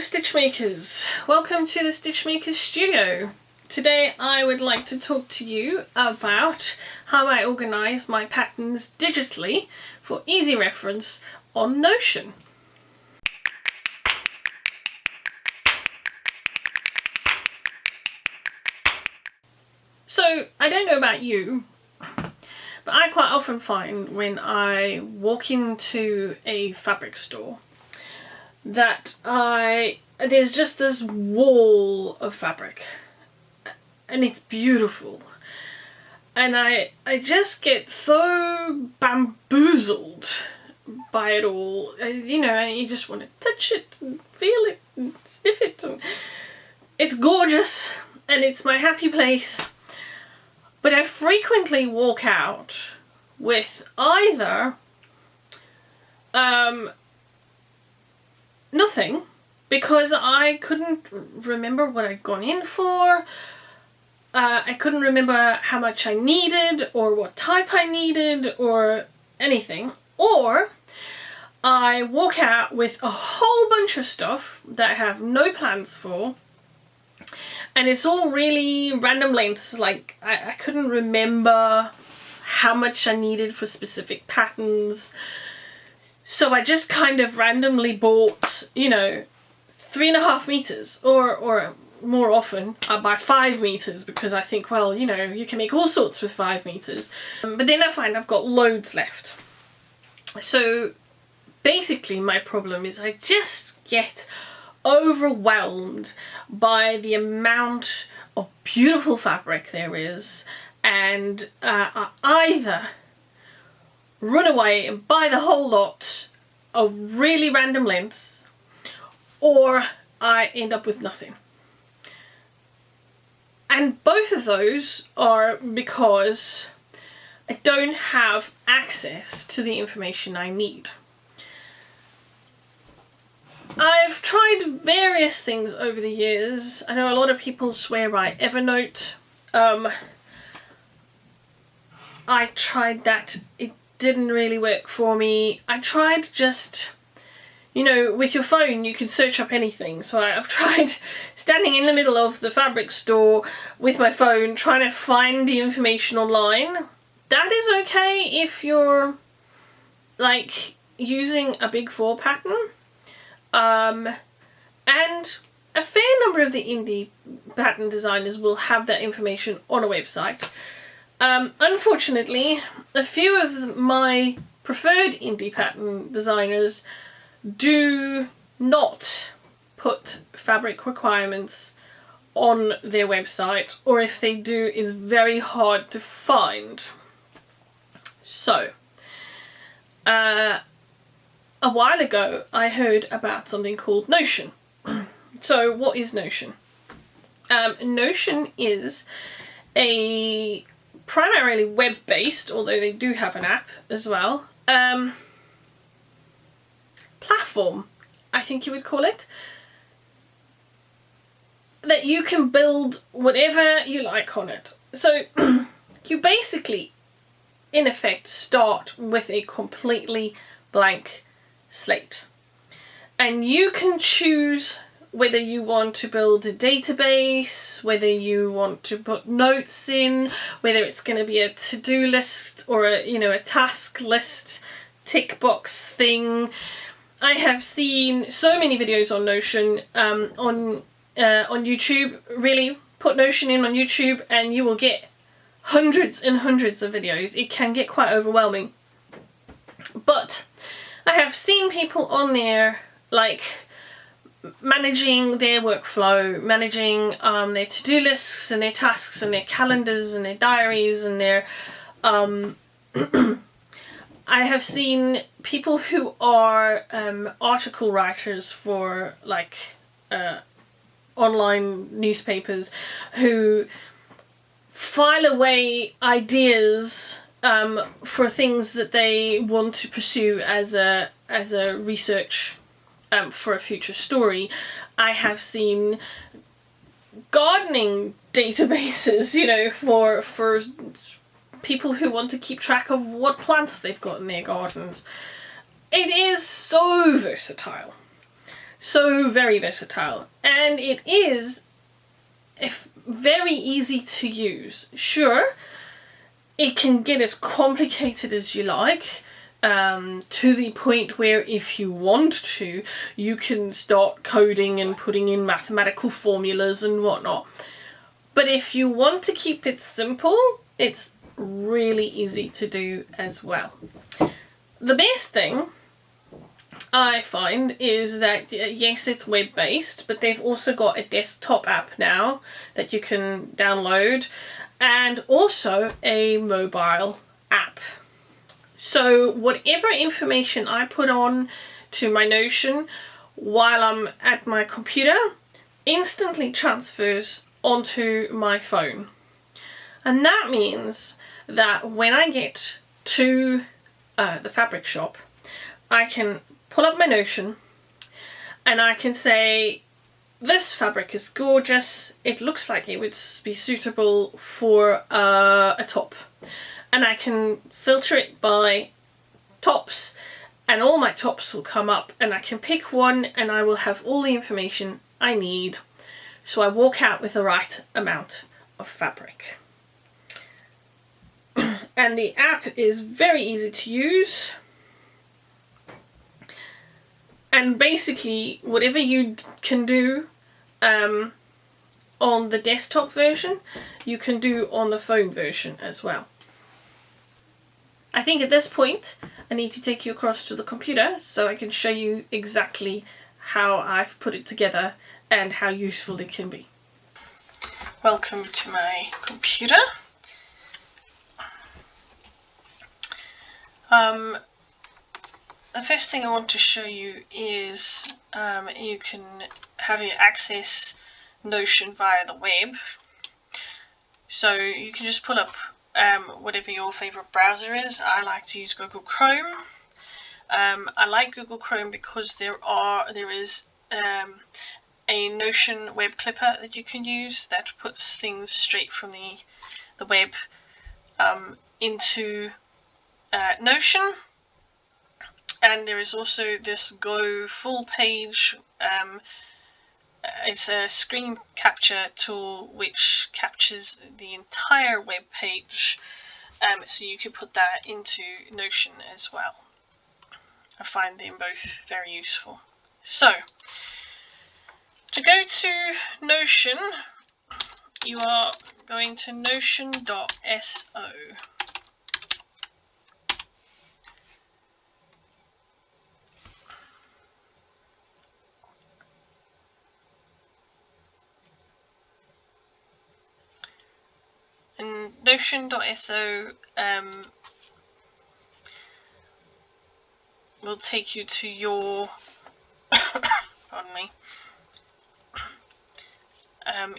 Stitchmakers! Welcome to the Stitchmakers studio. Today I would like to talk to you about how I organise my patterns digitally for easy reference on Notion. So, I don't know about you, but I quite often find when I walk into a fabric store that there's just this wall of fabric and it's beautiful, and I just get so bamboozled by it all, you know, and you just want to touch it and feel it and sniff it, and it's gorgeous and it's my happy place. But I frequently walk out with either nothing, because I couldn't remember what I'd gone in for, I couldn't remember how much I needed or what type I needed or anything, or I walk out with a whole bunch of stuff that I have no plans for, and it's all really random lengths. Like I couldn't remember how much I needed for specific patterns, so I just kind of randomly bought, you know, 3.5 meters, or more often I buy 5 meters, because I think, well, you know, you can make all sorts with 5 meters. But then I find I've got loads left. So basically my problem is I just get overwhelmed by the amount of beautiful fabric there is, and I either run away and buy the whole lot of really random lengths, or I end up with nothing. And both of those are because I don't have access to the information I need. I've tried various things over the years. I know a lot of people swear by Evernote. I tried that. It didn't really work for me. I tried just, you know, with your phone you can search up anything. So I've tried standing in the middle of the fabric store with my phone trying to find the information online. That is okay if you're like using a big 4 pattern. And a fair number of the indie pattern designers will have that information on a website. Unfortunately, a few of my preferred indie pattern designers do not put fabric requirements on their website, or if they do, it's very hard to find. So, a while ago I heard about something called Notion. So what is Notion? Notion is a primarily web-based, although they do have an app as well, platform, I think you would call it, that you can build whatever you like on it. So you basically, in effect, start with a completely blank slate, and you can choose whether you want to build a database, whether you want to put notes in, whether it's going to be a to-do list or a, you know, a task list tick box thing. I have seen so many videos on Notion, on YouTube. Really, put Notion in on YouTube and you will get hundreds and hundreds of videos. It can get quite overwhelming, but I have seen people on there like managing their workflow, managing their to-do lists and their tasks and their calendars and their diaries and their I have seen people who are article writers for like online newspapers who file away ideas for things that they want to pursue as a research for a future story. I have seen gardening databases, you know, for people who want to keep track of what plants they've got in their gardens. It is so versatile. So very versatile, and it is very easy to use. Sure, it can get as complicated as you like, to the point where if you want to, you can start coding and putting in mathematical formulas and whatnot. But if you want to keep it simple, it's really easy to do as well. The best thing I find is that, yes, it's web-based, but they've also got a desktop app now that you can download, and also a mobile app. So whatever information I put on to my Notion while I'm at my computer instantly transfers onto my phone. And that means that when I get to the fabric shop, I can pull up my Notion and I can say, this fabric is gorgeous, it looks like it would be suitable for a top. And I can filter it by tops, and all my tops will come up, and I can pick one and I will have all the information I need. So I walk out with the right amount of fabric. And the app is very easy to use. And basically, whatever you can do on the desktop version, you can do on the phone version as well. I think at this point, I need to take you across to the computer so I can show you exactly how I've put it together and how useful it can be. Welcome to my computer. The first thing I want to show you is you can have you access Notion via the web. So you can just pull up whatever your favorite browser is. I like to use Google Chrome. I like Google Chrome because there is a Notion web clipper that you can use that puts things straight from the web into Notion. And there is also this Go full page. It's a screen capture tool which captures the entire web page, so you can put that into Notion as well. I find them both very useful. So, to go to Notion, you are going to notion.so. And Notion.so will take you to your pardon me,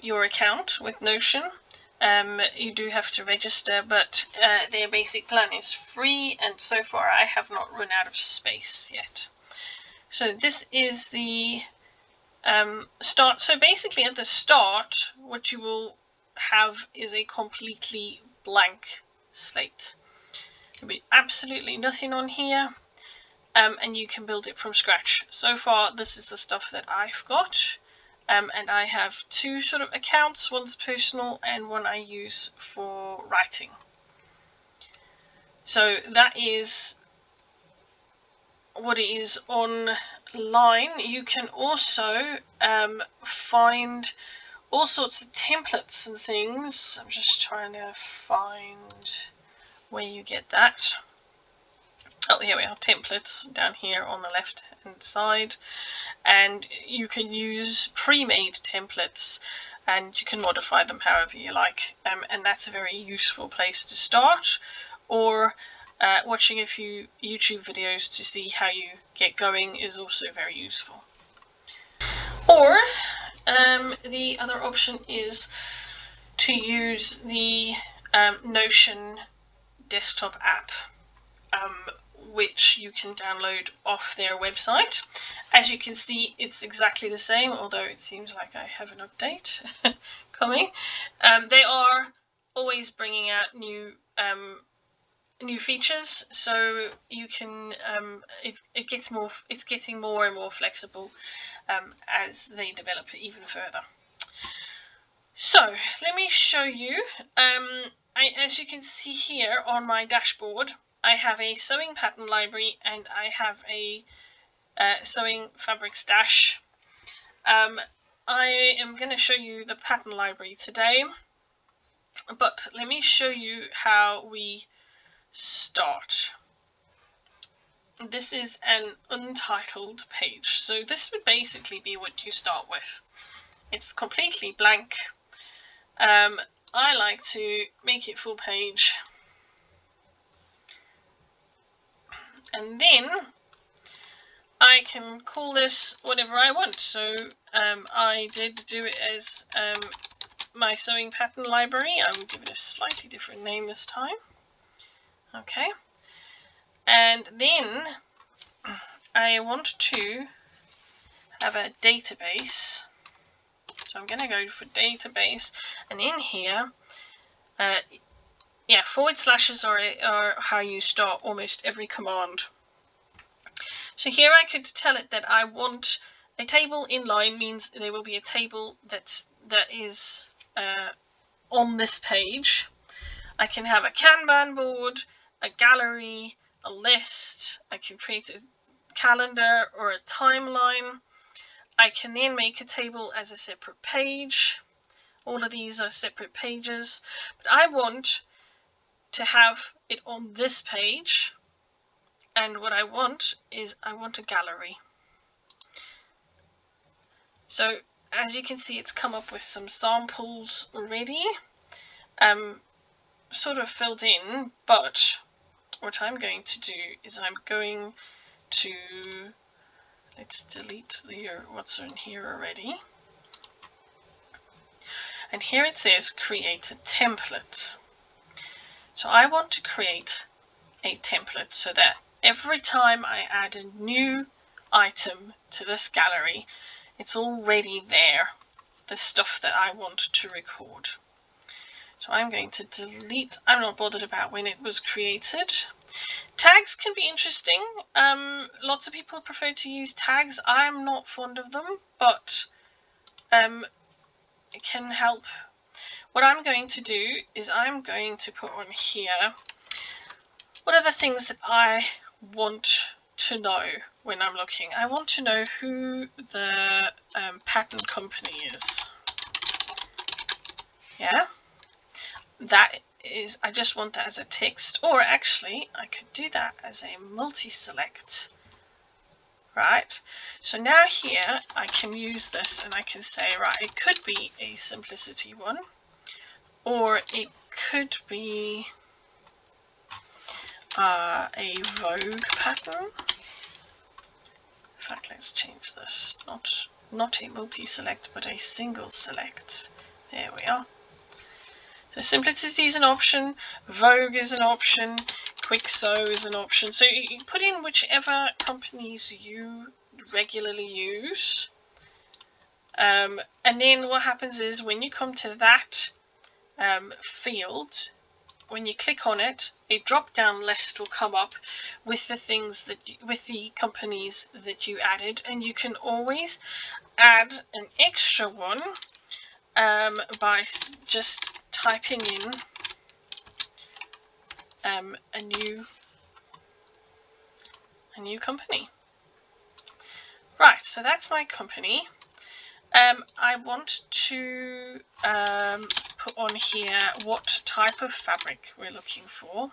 your account with Notion. You do have to register, but their basic plan is free, and so far I have not run out of space yet. So this is the start. So basically at the start, what you will have is a completely blank slate. There'll be absolutely nothing on here, and you can build it from scratch. So far, this is the stuff that I've got, and I have two sort of accounts. One's personal and one I use for writing. So that is what it is online. You can also find all sorts of templates and things. I'm just trying to find where you get that. Oh, here we are, templates down here on the left hand side, and you can use pre-made templates and you can modify them however you like, and that's a very useful place to start, or watching a few YouTube videos to see how you get going is also very useful. Or the other option is to use the Notion desktop app, which you can download off their website. As you can see, it's exactly the same, although it seems like I have an update coming. They are always bringing out new new features, so you can it's getting more and more flexible as they develop even further. So let me show you. As you can see here on my dashboard, I have a sewing pattern library and I have a sewing fabric stash. I am going to show you the pattern library today, but let me show you how we start. This is an untitled page, so this would basically be what you start with. It's completely blank. I like to make it full page, and then I can call this whatever I want. So I did do it as my sewing pattern library. I will give it a slightly different name this time. Okay, and then I want to have a database. So I'm going to go for database, and in here, forward slashes are how you start almost every command. So here I could tell it that I want a table inline, means there will be a table that is on this page. I can have a Kanban board, a gallery, a list. I can create a calendar or a timeline. I can then make a table as a separate page. All of these are separate pages, but I want to have it on this page, and what I want is I want a gallery. So as you can see, it's come up with some samples already, sort of filled in, but what I'm going to do is I'm going to, let's delete what's in here already. And here it says create a template. So I want to create a template so that every time I add a new item to this gallery, it's already there, the stuff that I want to record. So I'm going to delete. I'm not bothered about when it was created. Tags can be interesting. Lots of people prefer to use tags. I'm not fond of them, but it can help. What I'm going to do is I'm going to put on here what are the things that I want to know when I'm looking. I want to know who the pattern company is. Yeah, that is, I just want that as a text, or actually I could do that as a multi-select. Right, so now here I can use this and I can say, right, it could be a simplicity one, or it could be a Vogue pattern. In fact, let's change this, not a multi-select but a single select. There we are. So simplicity is an option, Vogue is an option, Quick Sew is an option. So you put in whichever companies you regularly use, and then what happens is when you come to that field, when you click on it, a drop-down list will come up with the things that with the companies that you added, and you can always add an extra one by just typing in a new company. Right, so that's my company. I want to put on here what type of fabric we're looking for.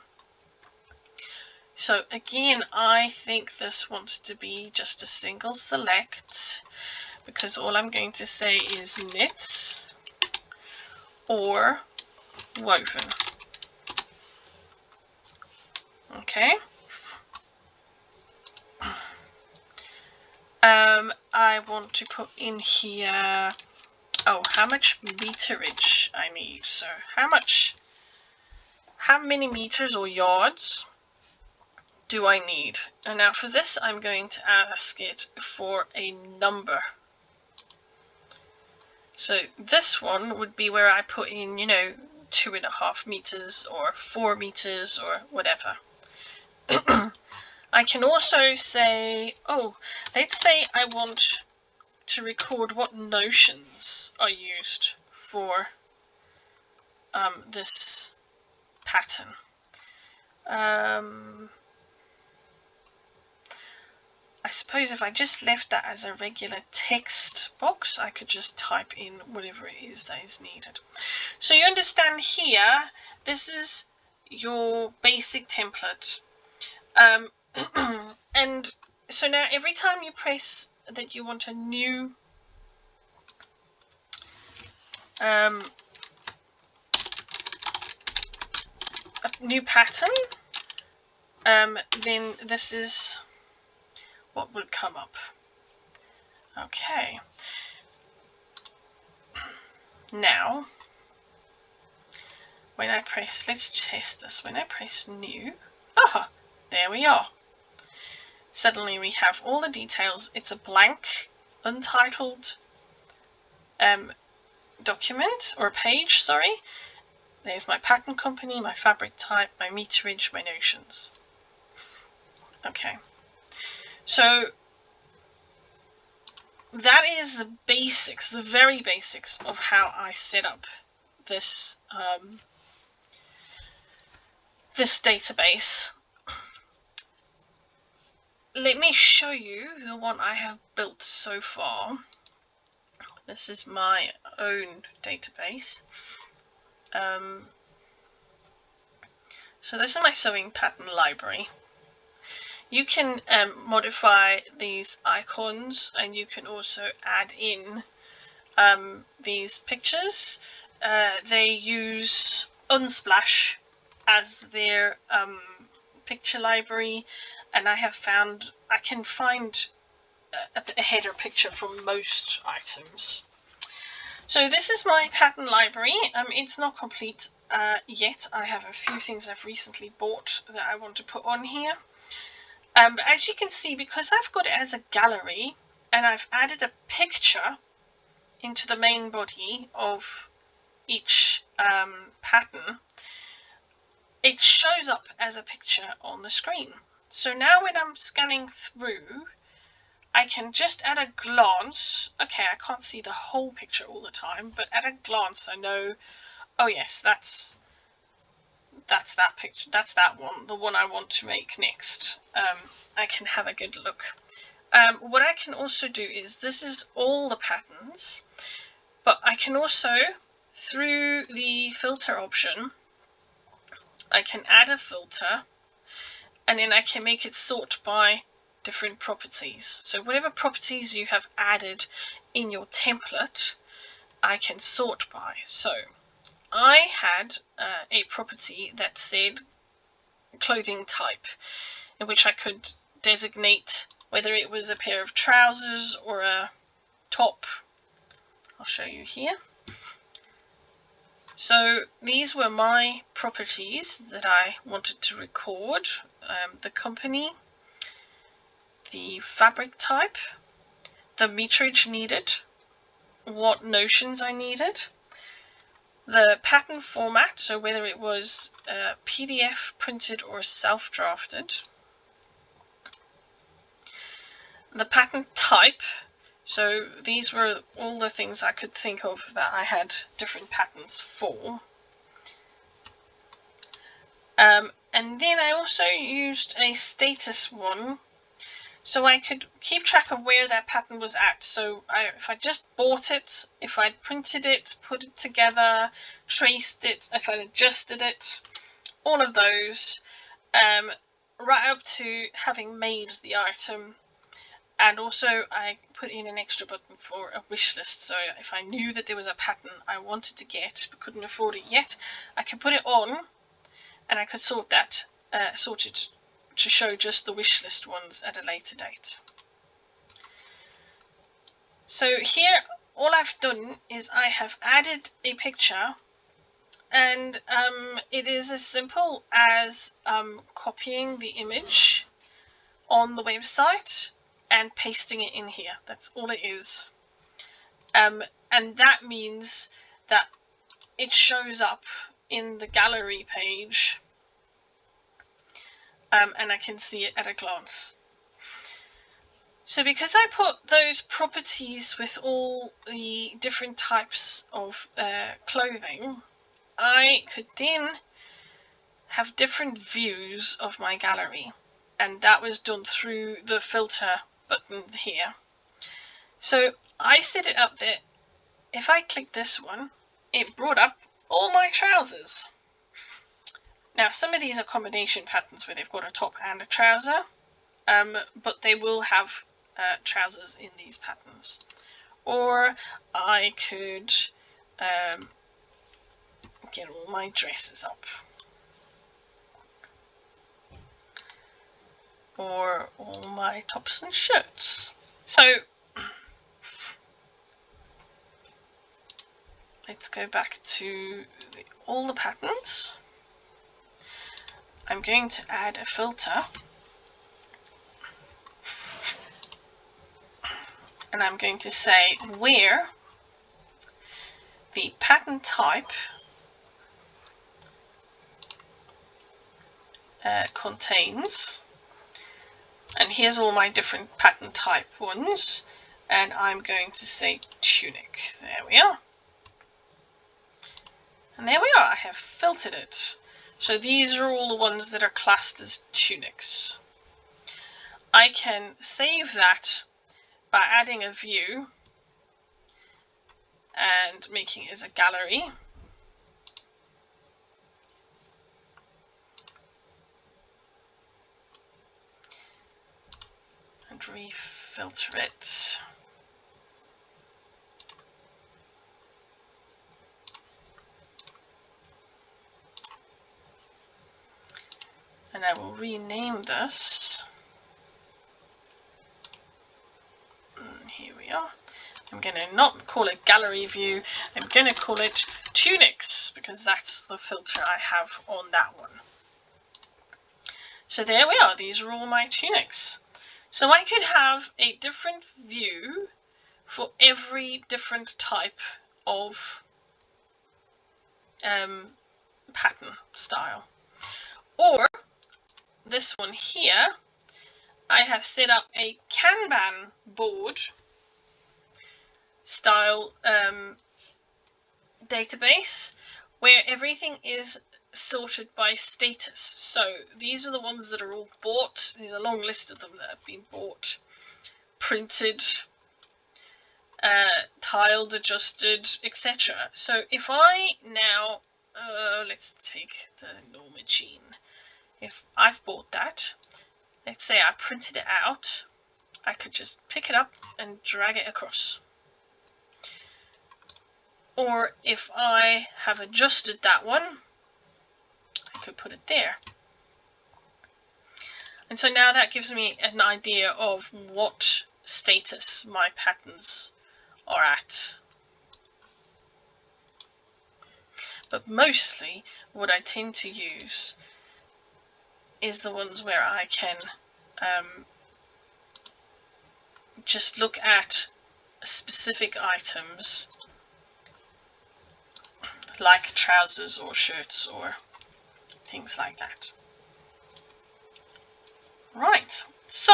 So again, I think this wants to be just a single select, because all I'm going to say is knits or woven. Okay. I want to put in here, how much meterage I need. So how many meters or yards do I need? And now for this, I'm going to ask it for a number. So this one would be where I put in, 2.5 meters or 4 meters or whatever. I can also say, oh, let's say I want to record what notions are used for this pattern. I suppose if I just left that as a regular text box, I could just type in whatever it is that is needed. So you understand here, this is your basic template. And so now every time you press that you want a new pattern, then this is what would come up. Okay. Now, when I press, let's test this. When I press new, there we are. Suddenly we have all the details. It's a blank, untitled document, or page, sorry. There's my pattern company, my fabric type, my meterage, my notions. Okay. So that is the basics, the very basics of how I set up this this database. Let me show you the one I have built so far. This is my own database. So this is my sewing pattern library. You can modify these icons, and you can also add in these pictures. They use Unsplash as their picture library, and I have found I can find a header picture for most items. So this is my pattern library. It's not complete yet. I have a few things I've recently bought that I want to put on here. But as you can see, because I've got it as a gallery and I've added a picture into the main body of each pattern, it shows up as a picture on the screen. So now when I'm scanning through, I can just at a glance, okay, I can't see the whole picture all the time, but at a glance I know, oh yes, that's that picture, that's that one, the one I want to make next. I can have a good look. What I can also do is, this is all the patterns, but I can also, through the filter option, I can add a filter, and then I can make it sort by different properties. So whatever properties you have added in your template, I can sort by. So I had a property that said clothing type, in which I could designate whether it was a pair of trousers or a top. I'll show you here. So these were my properties that I wanted to record. The company, the fabric type, the meterage needed, what notions I needed, the pattern format, so whether it was PDF printed or self-drafted, the pattern type, so these were all the things I could think of that I had different patterns for. And then I also used a status one, so I could keep track of where that pattern was at. So if I just bought it, if I'd printed it, put it together, traced it, if I'd adjusted it, all of those, right up to having made the item. And also I put in an extra button for a wish list, so if I knew that there was a pattern I wanted to get but couldn't afford it yet, I could put it on, and I could sort it to show just the wish list ones at a later date. So here all I've done is I have added a picture, and it is as simple as copying the image on the website and pasting it in here. That's all it is. And that means that it shows up in the gallery page, and I can see it at a glance. So because I put those properties with all the different types of clothing, I could then have different views of my gallery, and that was done through the filter button here. So I set it up that if I click this one, it brought up all my trousers. Now some of these are combination patterns where they've got a top and a trouser, but they will have trousers in these patterns. Or I could get all my dresses up, or all my tops and shirts. So let's go back to all the patterns. I'm going to add a filter, and I'm going to say where the pattern type contains, and here's all my different pattern type ones, and I'm going to say tunic. There we are. And there we are, I have filtered it. So these are all the ones that are classed as tunics. I can save that by adding a view and making it as a gallery. And refilter it. And I will rename this. And here we are. I'm going to not call it gallery view, I'm going to call it tunics, because that's the filter I have on that one. So there we are, these are all my tunics. So I could have a different view for every different type of pattern style. Or this one here, I have set up a Kanban board style database where everything is sorted by status. So these are the ones that are all bought. There's a long list of them that have been bought, printed, tiled, adjusted, etc. So if I now, let's take the Norma jean. If I've bought that, let's say I printed it out, I could just pick it up and drag it across. Or if I have adjusted that one, I could put it there. And so now that gives me an idea of what status my patterns are at. But mostly what I tend to use is the ones where I can just look at specific items like trousers or shirts or things like that. Right, so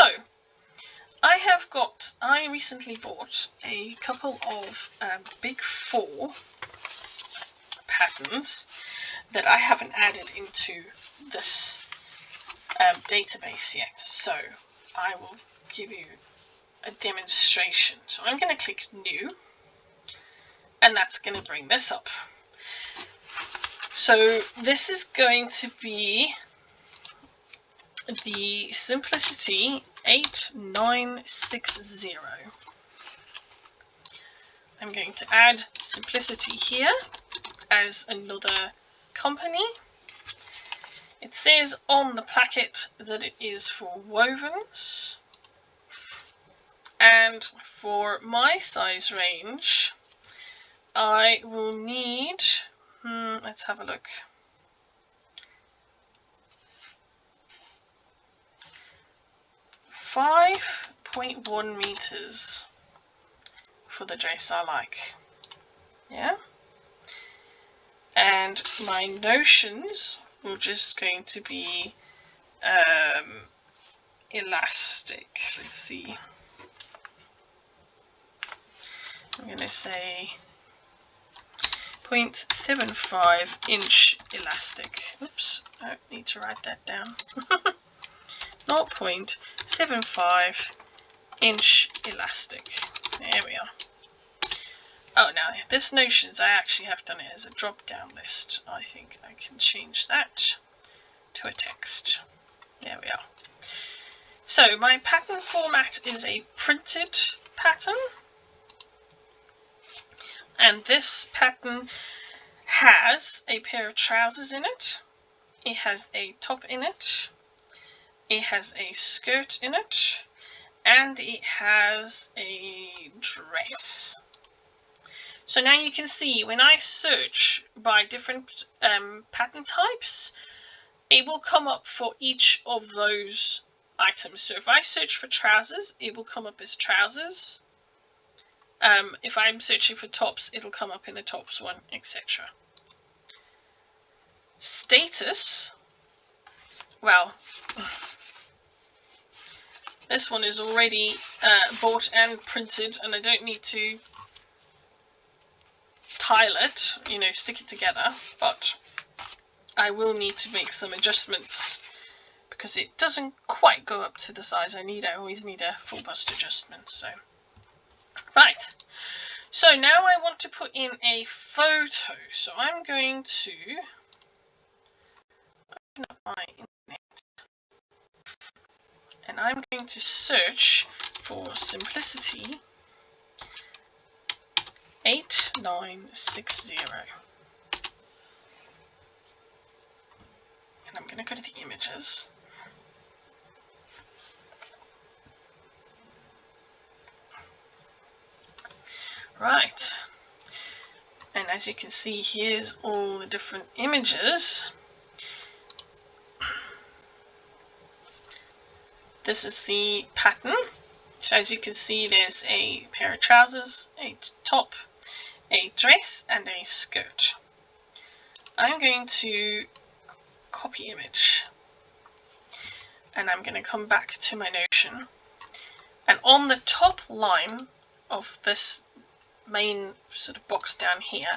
I recently bought a couple of Big Four patterns that I haven't added into this database yet. So I will give you a demonstration. So I'm going to click New, and that's going to bring this up. So this is going to be the Simplicity 8960. I'm going to add Simplicity here as another company. It says on the placket that it is for wovens, and for my size range I will need, let's have a look, 5.1 meters for the dress I like. Yeah. And my notions were just going to be elastic. Let's see. I'm going to say 0.75 inch elastic. Oops, I need to write that down. 0.75 inch elastic. There we are. Oh, now this notions, I actually have done it as a drop down list. I think I can change that to a text. There we are. So my pattern format is a printed pattern, and this pattern has a pair of trousers in it, it has a top in it, it has a skirt in it, and it has a dress. So now you can see when I search by different pattern types, it will come up for each of those items. So if I search for trousers, it will come up as trousers. If I'm searching for tops, it'll come up in the tops one, etc. Status, well, this one is already bought and printed, and I don't need to tile it, you know, stick it together, but I will need to make some adjustments because it doesn't quite go up to the size I need. I always need a full bust adjustment. So, right. So now I want to put in a photo. So I'm going to open up my internet and I'm going to search for simplicity 8960. And I'm going to go to the images. Right. And as you can see, here's all the different images. This is the pattern. So as you can see, there's a pair of trousers, a top, a dress, and a skirt. I'm going to copy image. And I'm going to come back to my Notion. And on the top line of this main sort of box down here,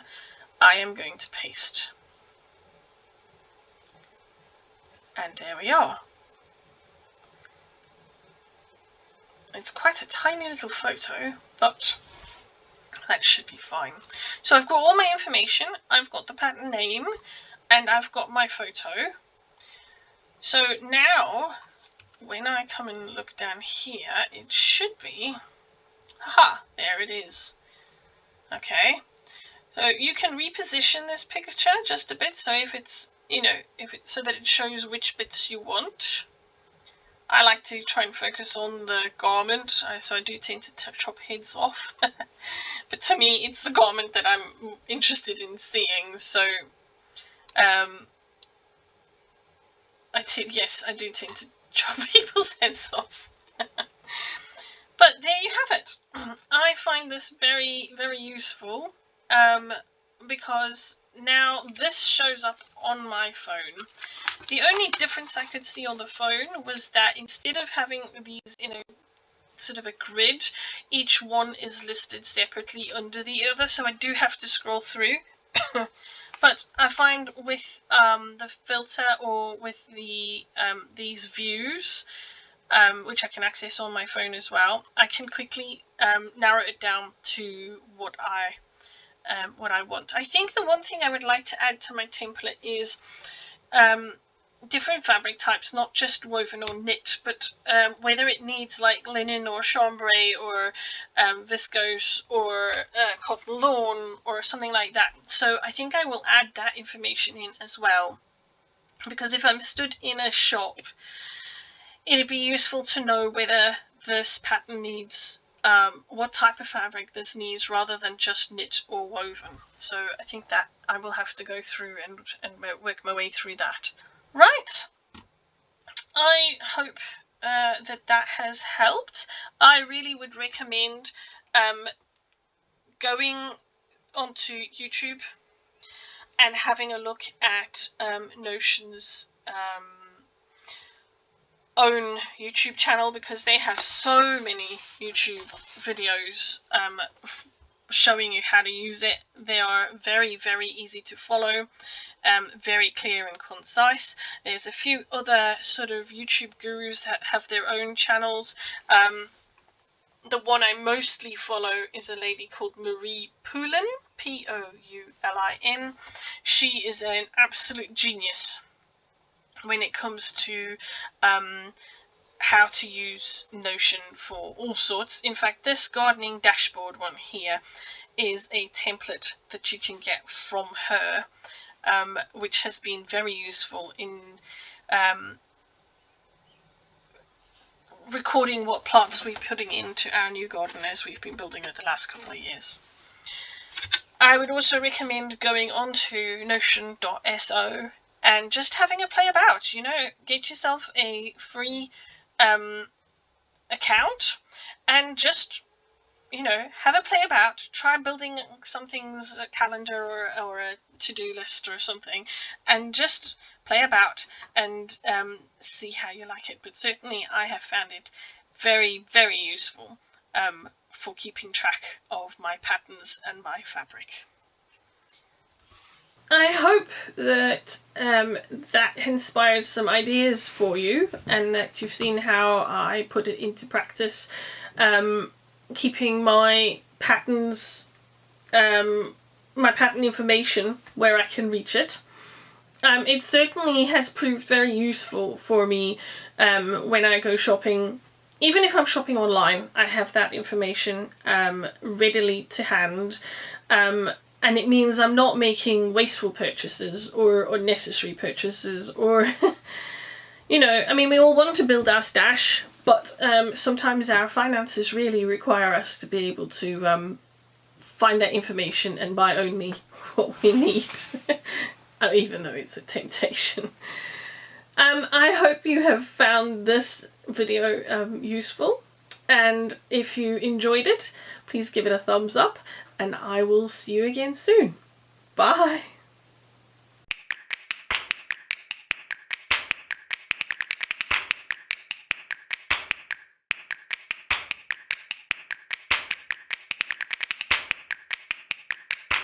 I am going to paste. And there we are. It's quite a tiny little photo, but that should be fine. So I've got all my information, I've got the pattern name, and I've got my photo. So now, when I come and look down here, it should be, aha, there it is. Okay, so you can reposition this picture just a bit, so if it's, you know, so that it shows which bits you want. I like to try and focus on the garment, so I do tend to chop heads off. But to me, it's the garment that I'm interested in seeing, so yes, I do tend to chop people's heads off. But there you have it. I find this very, very useful because now this shows up on my phone. The only difference I could see on the phone was that instead of having these, you know, sort of a grid, each one is listed separately under the other, so I do have to scroll through. But I find with the filter or with the these views, which I can access on my phone as well, I can quickly narrow it down to what I want. I think the one thing I would like to add to my template is different fabric types, not just woven or knit, but whether it needs like linen or chambray or viscose or cotton lawn or something like that. So I think I will add that information in as well, because if I'm stood in a shop, it'd be useful to know whether this pattern needs what type of fabric this needs rather than just knit or woven. So I think that I will have to go through and work my way through that. Right, I hope that has helped. I really would recommend going onto YouTube and having a look at Notion's own YouTube channel, because they have so many YouTube videos showing you how to use it. They are very, very easy to follow, very clear and concise. There's a few other sort of YouTube gurus that have their own channels. The one I mostly follow is a lady called Marie Poulin, Poulin. She is an absolute genius when it comes to how to use Notion for all sorts. In fact, this gardening dashboard one here is a template that you can get from her, which has been very useful in recording what plants we're putting into our new garden as we've been building it the last couple of years. I would also recommend going on to notion.so and just having a play about. Get yourself a free account and just have a play about. Try building something's a calendar or a to-do list or something, and just play about and see how you like it. But certainly I have found it very, very useful for keeping track of my patterns and my fabric. I hope that that inspired some ideas for you, and that you've seen how I put it into practice, keeping my patterns, my pattern information where I can reach it. It certainly has proved very useful for me when I go shopping. Even if I'm shopping online, I have that information readily to hand. And it means I'm not making wasteful purchases or unnecessary purchases, or, we all want to build our stash, but sometimes our finances really require us to be able to find that information and buy only what we need, even though it's a temptation. I hope you have found this video useful, and if you enjoyed it, please give it a thumbs up, and I will see you again soon. Bye!